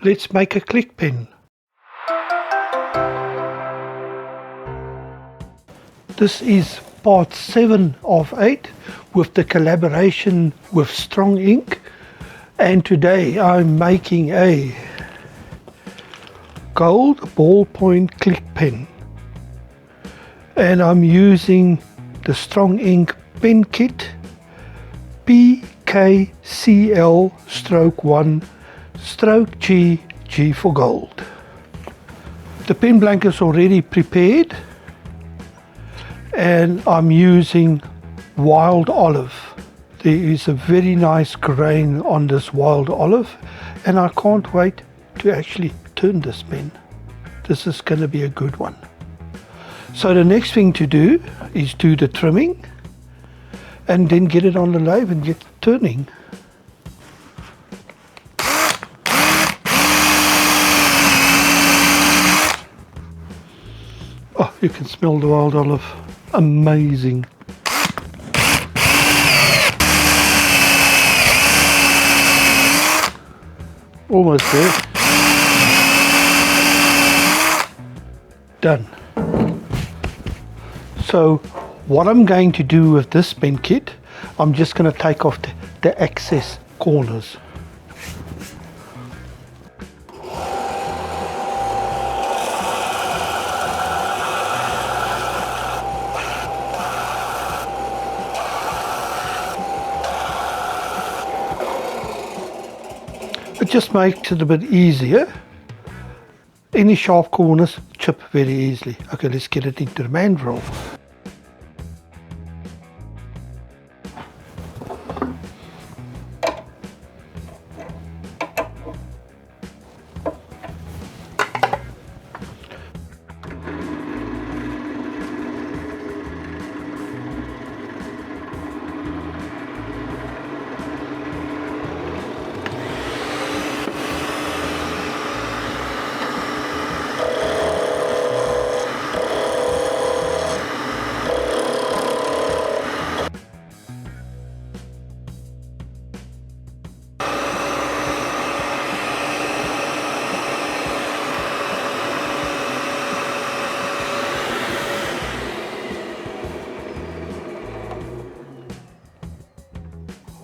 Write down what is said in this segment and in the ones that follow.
Let's make a click pen. This is part 7 of 8 with the collaboration with Strongink, and today I'm making a gold ballpoint click pen, and I'm using the Strongink pen kit PKCL-1-G G for gold. The pen blank is already prepared, and I'm using wild olive. There is a very nice grain on this wild olive, and I can't wait to actually turn this pen. This is going to be a good one. So the next thing to do is do the trimming and then get it on the lathe and get turning. Oh, you can smell the wild olive. Amazing. Almost there. Done. So what I'm going to do with this pen kit, I'm just going to take off the excess corners. It just makes it a bit easier. Any sharp corners chip very easily. Okay, let's get it into the mandrel.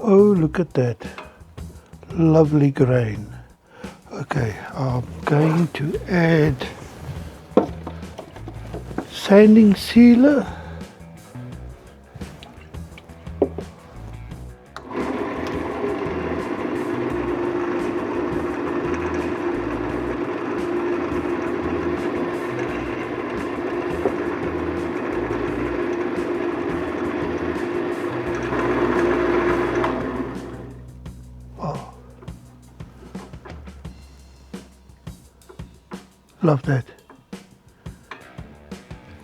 Oh, look at that. Lovely grain. Okay, I'm going to add sanding sealer. Love that.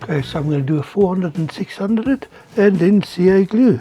Okay, so I'm going to do a 400 and 600 and then CA glue.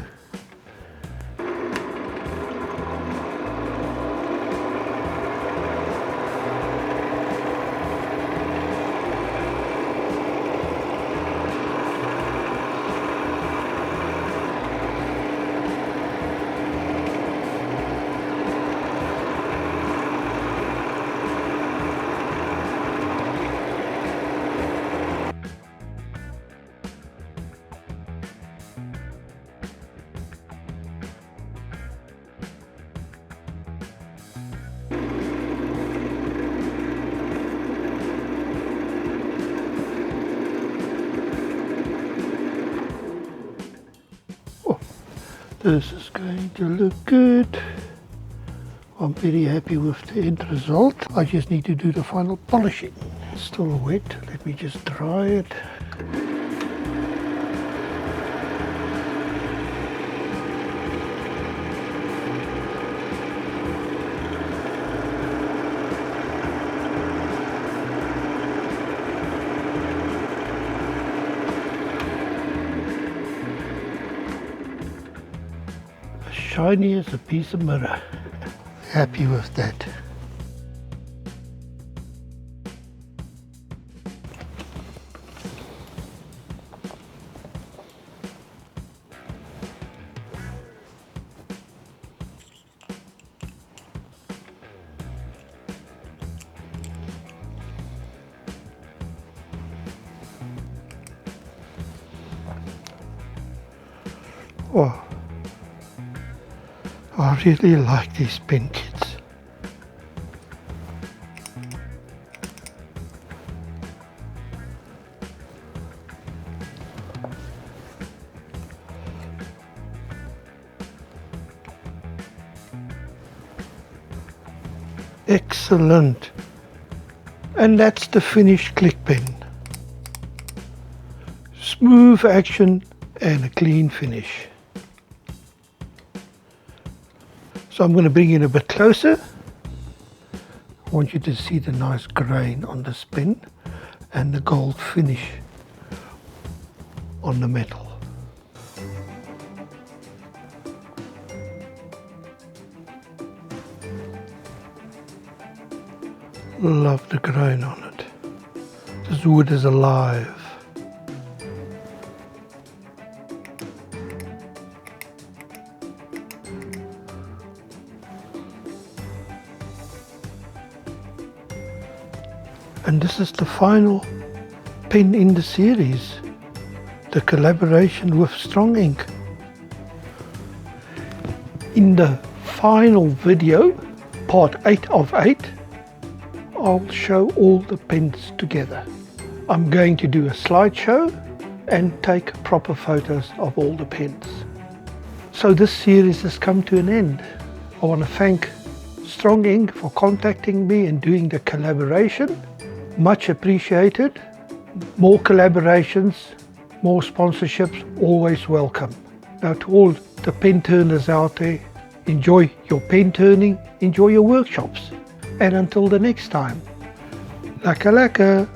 This is going to look good. I'm very happy with the end result. I just need to do the final polishing. It's still wet. Let me just dry it. Shiny as a piece of mirror. Happy with that. Oh, I really like these pen kits. Excellent. And that's the finished click pen. Smooth action and a clean finish. So I'm going to bring it a bit closer. I want you to see the nice grain on this pen and the gold finish on the metal. Love the grain on it. This wood is alive. And this is the final pen in the series, the collaboration with Strongink. In the final video, part 8 of 8, I'll show all the pens together. I'm going to do a slideshow and take proper photos of all the pens. So this series has come to an end. I want to thank Strongink for contacting me and doing the collaboration. Much appreciated. More collaborations, more sponsorships, always welcome. Now to all the pen turners out there, enjoy your pen turning, enjoy your workshops. And until the next time, laka laka.